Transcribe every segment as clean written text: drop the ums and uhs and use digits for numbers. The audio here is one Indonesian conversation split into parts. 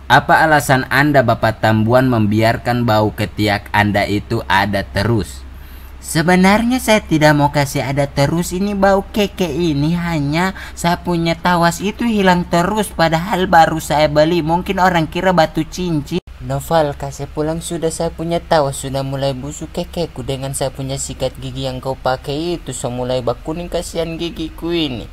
Apa alasan Anda Bapak Tambuan membiarkan bau ketiak Anda itu ada terus? Sebenarnya saya tidak mau kasih ada terus, ini bau keke ini hanya sapunya tawas itu hilang terus padahal baru saya beli, mungkin orang kira batu cincin. Noval, kasih pulang sudah, saya punya tawas sudah mulai busuk kekeku dengan saya punya sikat gigi yang kau pakai itu so mulai bakuning, kasihan gigiku ini.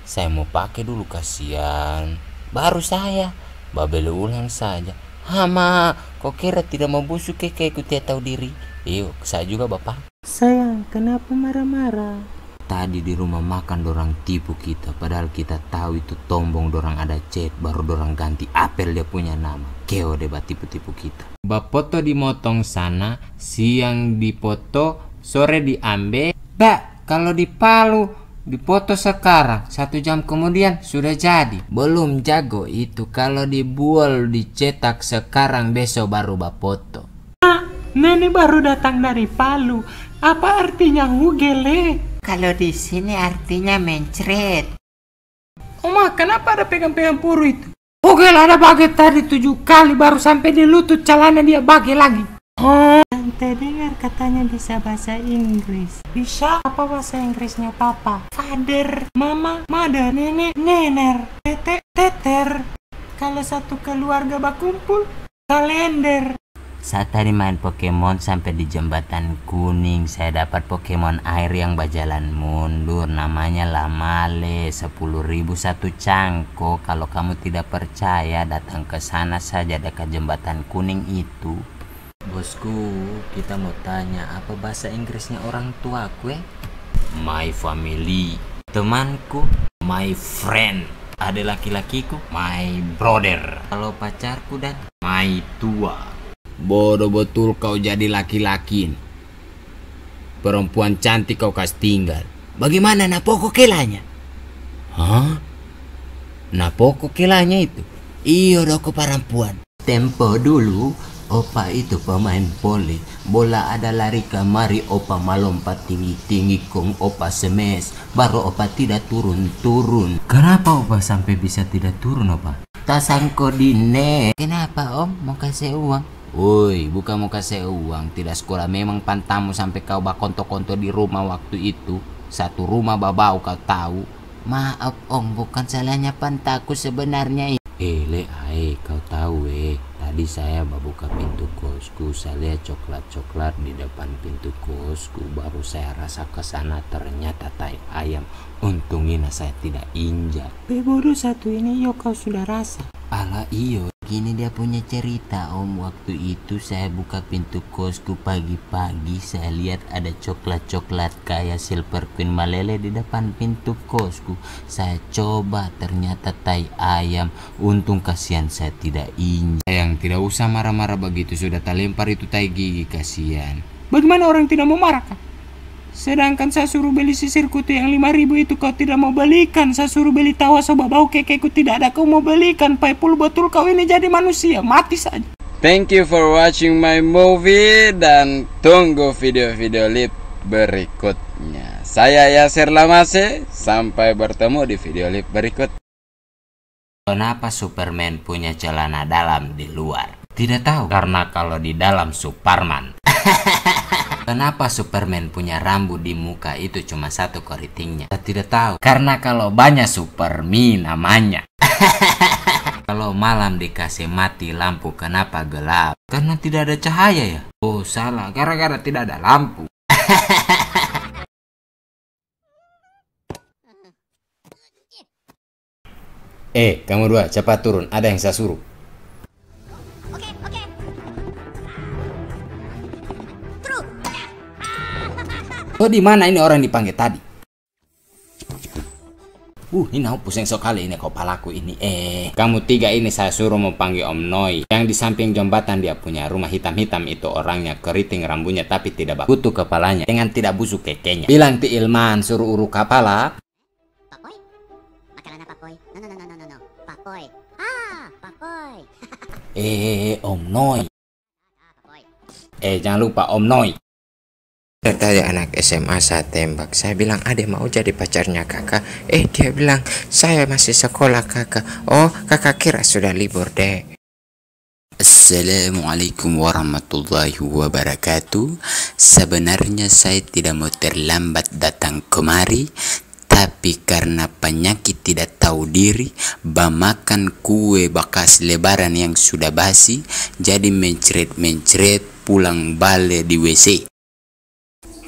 Saya mau pakai dulu kasihan, baru saya babel ulang saja. Hama, kau kira tidak mau busuk kekeku tidak tahu diri? Yuk, saya juga bapak. Sayang, kenapa marah-marah? Tadi di rumah makan dorang tipu kita, padahal kita tahu itu tombong dorang ada chat, baru dorang ganti apel dia punya nama. Keo deh tipu-tipu kita. Bapoto dimotong sana, siang dipoto, sore diambil. Bak, kalau di Palu dipoto sekarang, 1 jam kemudian sudah jadi. Belum jago itu, kalau dibual dicetak sekarang besok baru bapoto. Nenek baru datang dari Palu. Apa artinya hugele? Kalau di sini artinya mencret. Oma, kenapa ada pegang-pegang puru itu? Hugele ada baget tadi 7 kali baru sampai di lutut celana dia bagi lagi. Oh, tante dengar katanya bisa bahasa Inggris. Bisa? Apa bahasa Inggrisnya papa? Father, mama, mother, nenek, nener, tete, teter. Kalau satu keluarga berkumpul, kalender. Saat tadi main Pokemon sampai di jembatan kuning, saya dapat Pokemon air yang berjalan mundur, namanya Lamale, 10.000 satu cangkok. Kalau kamu tidak percaya datang ke sana saja dekat jembatan kuning itu. Bosku, kita mau tanya apa bahasa Inggrisnya orang tuaku? My family, temanku, my friend. Ada laki-lakiku, my brother. Kalau pacarku dan my tua. Bodoh betul kau jadi laki-laki. Perempuan cantik kau kasih tinggal. Bagaimana napoko kelanya? Hah? Napoko kelanya itu? Iyo doko perempuan. Tempo dulu, opa itu pemain voli. Bola ada lari kemari, opa melompat tinggi-tinggi kong opa semes. Baru opa tidak turun-turun. Kenapa opa sampai bisa tidak turun opa? Tasangko dine. Kenapa om? Mau kasih uang? Woi, bukan mau kasih uang, tidak sekolah. Memang pantamu sampai kau bakonto-konto di rumah waktu itu. Satu rumah babau kau tahu. Maaf om, bukan salahnya pantaku sebenarnya. Le, kau tahu tadi saya buka pintu kosku, saya lihat coklat-coklat di depan pintu kosku. Baru saya rasa ke sana, ternyata tai ayam. Untungnya saya tidak injak. Bodoh satu ini yo kau sudah rasa. Ala iyo, gini dia punya cerita om. Waktu itu saya buka pintu kosku pagi-pagi, saya lihat ada coklat-coklat kayak Silver Queen Malele di depan pintu kosku. Saya coba, ternyata tai ayam. Untung kasihan saya tidak injak. Sayang, tidak usah marah-marah begitu, sudah terlempar itu tai gigi, kasihan. Bagaimana orang tidak mau marah kan? Sedangkan saya suruh beli sisir kutu yang 5.000 itu kau tidak mau belikan. Saya suruh beli tawa soba bau kekeku tidak ada kau mau belikan. Paipul betul kau ini jadi manusia, mati saja. Thank you for watching my movie dan tunggu video-video lip berikutnya. Saya Yasir Lamase, sampai bertemu di video lip berikut. Kenapa Superman punya celana dalam di luar? Tidak tahu, karena kalau di dalam Superman. Kenapa Superman punya rambut di muka itu cuma 1 keritingnya? Saya tidak tahu, karena kalau banyak Superman namanya. Kalau malam dikasih mati lampu kenapa gelap? Karena tidak ada cahaya ya? Oh salah, gara-gara tidak ada lampu. Kamu dua cepat turun, ada yang saya suruh. Oh, di mana ini orang dipanggil tadi? Ini aku pusing sekali ini kepalaku ini. Kamu 3 ini saya suruh mau panggil Om Noi. Yang di samping jembatan dia punya rumah hitam-hitam itu, orangnya keriting rambutnya tapi tidak bakutu kepalanya dengan tidak busuk kekenya. Bilang ti Ilman suruh uruk kepala. Papoy? Makanan papoy? No. Papoy. Papoy. Om Noi. Jangan lupa Om Noi. Tadi anak SMA saya tembak. Saya bilang, adek mau jadi pacarnya kakak. Dia bilang, saya masih sekolah kakak. Oh, kakak kira sudah libur deh. Assalamualaikum warahmatullahi wabarakatuh. Sebenarnya saya tidak mau terlambat datang kemari, tapi karena penyakit tidak tahu diri, makan kue bekas lebaran yang sudah basi, jadi mencret-mencret pulang balik di WC.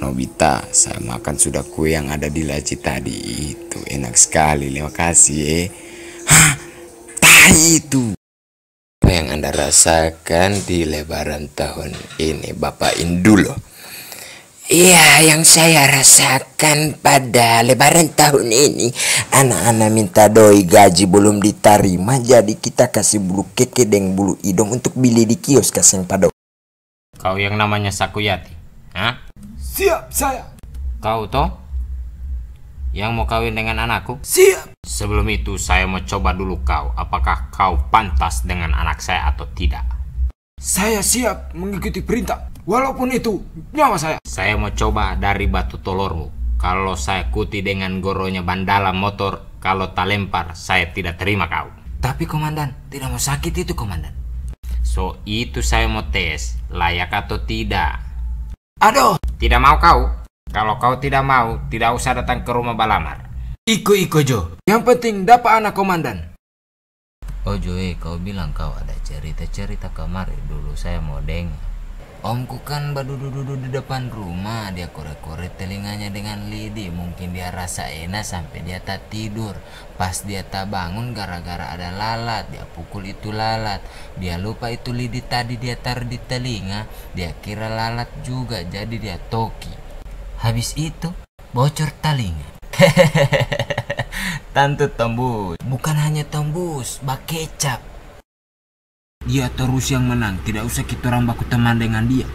Nobita, saya makan sudah kue yang ada di laci tadi. Itu enak sekali, terima kasih. Hah, tai itu. Apa yang Anda rasakan di lebaran tahun ini, Bapak Indulo? Iya, yang saya rasakan pada lebaran tahun ini, anak-anak minta doi gaji belum diterima, jadi kita kasih bulu keke dan bulu hidung untuk beli di kios kasing pado. Kau yang namanya Sakuyati, hah? Siap saya. Kau toh? Yang mau kawin dengan anakku? Siap. Sebelum itu saya mau coba dulu kau, apakah kau pantas dengan anak saya atau tidak? Saya siap mengikuti perintah, walaupun itu nyawa saya. Saya mau coba dari batu tolormu. Kalau saya kuti dengan goronya bandala motor, kalau tak lempar, saya tidak terima kau. Tapi komandan, tidak mau sakit itu komandan. So itu saya mau tes, layak atau tidak. Aduh, Tidak mau kau? Kalau kau tidak mau, tidak usah datang ke rumah Balamar. iko Jo. Yang penting dapat anak komandan. Oh Joe, kau bilang kau ada cerita-cerita kemarin dulu saya mau dengar. Omku kan badudu-dudu di depan rumah, dia korek-korek telinganya dengan lidi. Mungkin dia rasa enak sampai dia tak tidur. Pas dia tak bangun gara-gara ada lalat, dia pukul itu lalat. Dia lupa itu lidi tadi dia taruh di telinga, dia kira lalat juga jadi dia toki. Habis itu bocor telinga. Tantu tembus. Bukan hanya tembus, bak kecap. Dia terus yang menang, tidak usah kita orang baku teman dengan dia.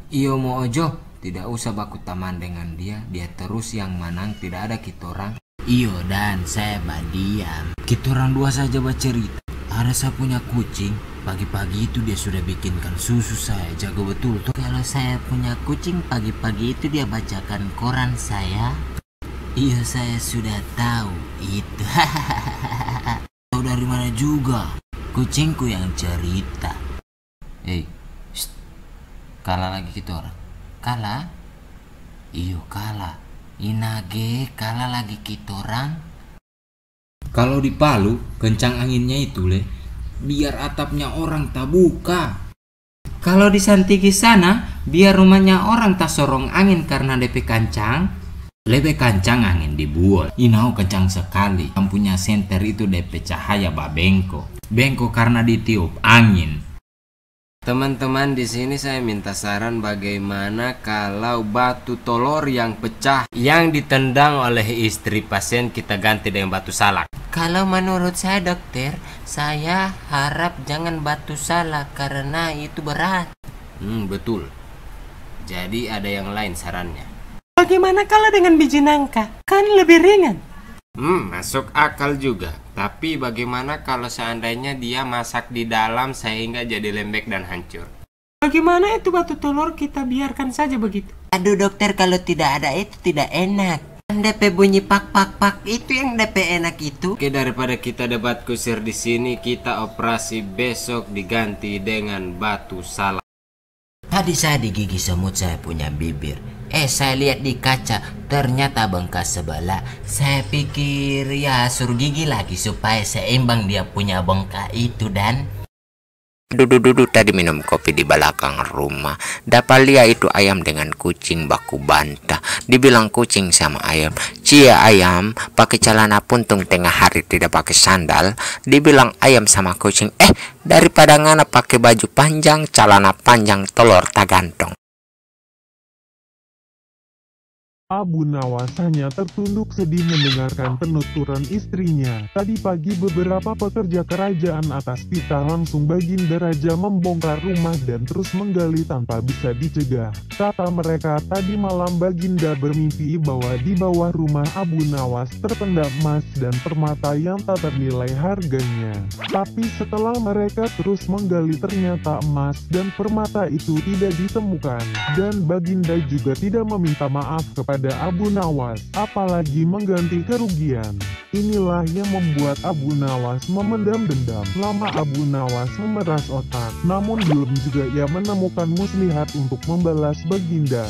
Iyo mau ojo, tidak usah baku teman dengan dia. Dia terus yang menang, tidak ada kita orang. Iyo dan saya badiam. Kita orang dua saja bercerita. Ada saya punya kucing, pagi-pagi itu dia sudah bikinkan susu saya, jago betul tuh. Kalau saya punya kucing, pagi-pagi itu dia bacakan koran saya. Iya saya sudah tahu itu. Tahu dari mana juga? Kucingku yang cerita. Kalah lagi kita orang. Kalah? Iyo kalah. Inage kalah lagi kita orang. Kalau di Palu, kencang anginnya itu biar atapnya orang tak buka. Kalau di Santigi sana, biar rumahnya orang tak sorong angin karena DP kancang. Lebih kancang angin dibuat. Inau kencang sekali. Lampunya senter itu DP cahaya bengko. Bengko karena ditiup angin. Teman-teman, di sini saya minta saran bagaimana kalau batu tolor yang pecah yang ditendang oleh istri pasien kita ganti dengan batu salak. Kalau menurut saya dokter, saya harap jangan batu salak karena itu berat. Betul. Jadi ada yang lain sarannya. Bagaimana kalau dengan biji nangka? Kan lebih ringan. Masuk akal juga. Tapi bagaimana kalau seandainya dia masak di dalam sehingga jadi lembek dan hancur? Bagaimana itu batu telur kita biarkan saja begitu? Aduh dokter, kalau tidak ada itu tidak enak. DP bunyi pak itu yang DP enak itu. Oke, daripada kita debat kusir di sini, kita operasi besok diganti dengan batu salak. Tadi saya digigit semut, saya punya bibir. Saya lihat di kaca, ternyata bengkas sebelah. Saya pikir ya suruh gigi lagi supaya seimbang dia punya bengkak itu dan... Duduk tadi minum kopi di belakang rumah. Dapat lihat itu ayam dengan kucing baku bantah. Dibilang kucing sama ayam, cia ayam pakai celana puntung tengah hari tidak pakai sandal. Dibilang ayam sama kucing, daripada ngana pakai baju panjang, celana panjang, telur tak gantong. Abu Nawas hanya tertunduk sedih mendengarkan penuturan istrinya. Tadi pagi beberapa pekerja kerajaan atas pita langsung Baginda Raja membongkar rumah dan terus menggali tanpa bisa dicegah. Kata mereka, tadi malam Baginda bermimpi bahwa di bawah rumah Abu Nawas terpendam emas dan permata yang tak ternilai harganya. Tapi setelah mereka terus menggali ternyata emas dan permata itu tidak ditemukan. Dan Baginda juga tidak meminta maaf kepada kepada Abu Nawas, apalagi mengganti kerugian. Inilah yang membuat Abu Nawas memendam dendam. Lama Abu Nawas memeras otak, namun belum juga ia menemukan muslihat untuk membalas Baginda.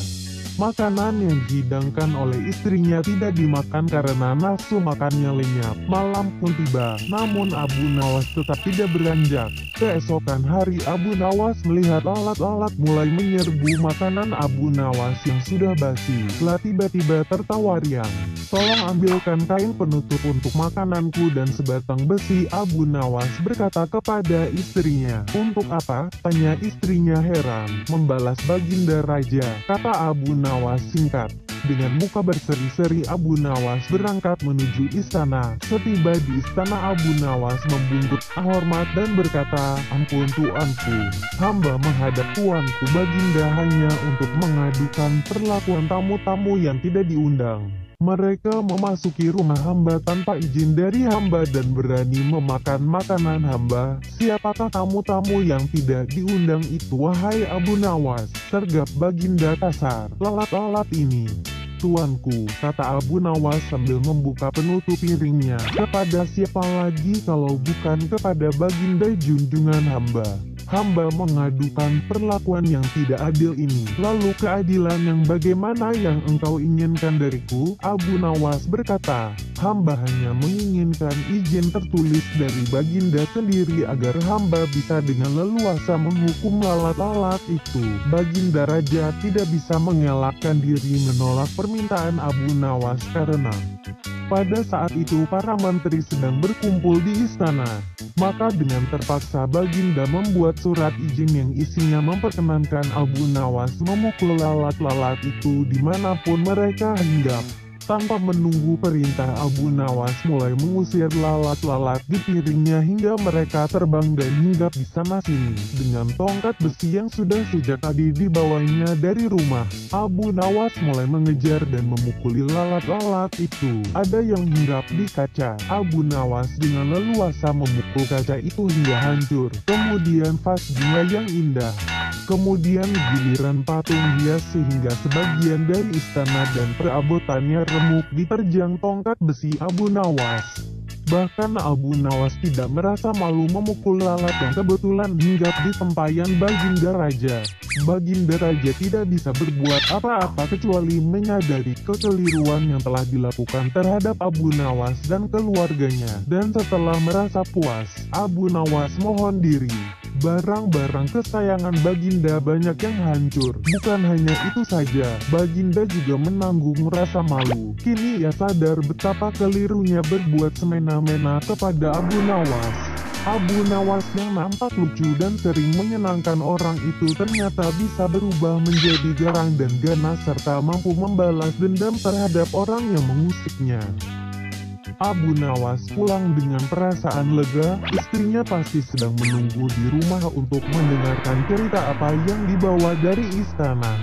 Makanan yang dihidangkan oleh istrinya tidak dimakan karena nafsu makannya lenyap. Malam pun tiba, namun Abu Nawas tetap tidak beranjak. Keesokan hari Abu Nawas melihat lalat-lalat mulai menyerbu makanan Abu Nawas yang sudah basi. Lah tiba-tiba tertawa riang. "Tolong ambilkan kain penutup untuk makananku dan sebatang besi." Abu Nawas berkata kepada istrinya. "Untuk apa?" tanya istrinya heran. "Membalas Baginda Raja," kata Abu Nawas singkat. Dengan muka berseri-seri Abu Nawas berangkat menuju istana. Setiba di istana Abu Nawas membungkuk hormat dan berkata, "Ampun tuanku, hamba menghadap tuanku Baginda hanya untuk mengadukan perlakuan tamu-tamu yang tidak diundang. Mereka memasuki rumah hamba tanpa izin dari hamba dan berani memakan makanan hamba. Siapakah tamu-tamu yang tidak diundang itu, wahai Abu Nawas?" sergap Baginda kasar. "Lalat-lalat ini, tuanku," kata Abu Nawas sambil membuka penutup piringnya. "Kepada siapa lagi kalau bukan kepada Baginda junjungan hamba? Hamba mengadukan perlakuan yang tidak adil ini. Lalu keadilan yang bagaimana yang engkau inginkan dariku?" Abu Nawas berkata, "Hamba hanya menginginkan izin tertulis dari Baginda sendiri agar hamba bisa dengan leluasa menghukum lalat-lalat itu." Baginda Raja tidak bisa mengelakkan diri menolak permintaan Abu Nawas karena pada saat itu para menteri sedang berkumpul di istana. Maka dengan terpaksa Baginda membuat surat izin yang isinya memperkenankan Abu Nawas memukul lalat-lalat itu dimanapun mereka hinggap. Tanpa menunggu perintah, Abu Nawas mulai mengusir lalat-lalat di piringnya hingga mereka terbang dan hinggap di sana-sini. Dengan tongkat besi yang sudah sejak tadi dibawanya dari rumah, Abu Nawas mulai mengejar dan memukuli lalat-lalat itu. Ada yang hinggap di kaca. Abu Nawas dengan leluasa memukul kaca itu hingga hancur. Kemudian vas bunga yang indah. Kemudian giliran patung hias sehingga sebagian dari istana dan perabotannya remuk diterjang tongkat besi Abu Nawas. Bahkan Abu Nawas tidak merasa malu memukul lalat yang kebetulan hinggap di tempayan Baginda Raja. Baginda Raja tidak bisa berbuat apa-apa kecuali menyadari kekeliruan yang telah dilakukan terhadap Abu Nawas dan keluarganya. Dan setelah merasa puas, Abu Nawas mohon diri. Barang-barang kesayangan Baginda banyak yang hancur. Bukan hanya itu saja, Baginda juga menanggung rasa malu. Kini ia sadar betapa kelirunya berbuat semena-mena kepada Abu Nawas. Abu Nawas yang nampak lucu dan sering menyenangkan orang itu ternyata bisa berubah menjadi garang dan ganas serta mampu membalas dendam terhadap orang yang mengusiknya. Abu Nawas pulang dengan perasaan lega. Istrinya pasti sedang menunggu di rumah untuk mendengarkan cerita apa yang dibawa dari istana.